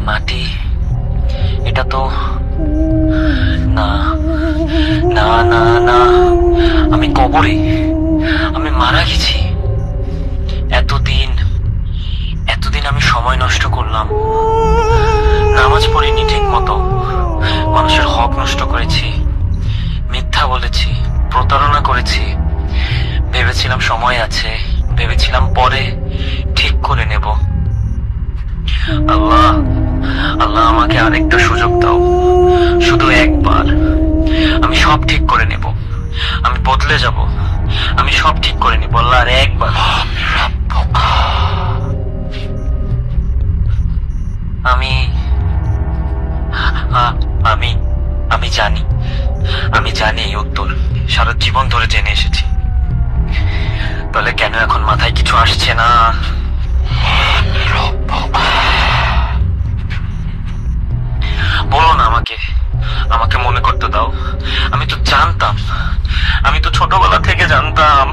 মাটি, এটা তো না, না না না, আমি কবরে, আমি মারা গেছি। এতদিন এতদিন আমি সময় নষ্ট করলাম, নামাজ পড়িনি ঠিক মতো, মানুষের হক নষ্ট করেছি, মিথ্যা বলেছি, প্রতারণা করেছি। ভেবেছিলাম সময় আছে, ভেবেছিলাম পরে ঠিক করে নেব। আল্লাহ, আল্লাহ আমাকে আরেকটা সুযোগ দাও, শুধু একবার। আমি সব ঠিক করে নেব, আমি বদলে যাব, আমি সব ঠিক করে নেব আল্লাহ, আর একবার। আমি আমি আমি জানি, আমি জানি এই উত্তর, সারা জীবন ধরে জেনে এসেছি। তাহলে কেন এখন মাথায় কিছু আসছে না? বলো না আমাকে, আমাকে মনে করতে দাও। আমি তো জানতাম, আমি তো ছোটবেলা থেকে জানতাম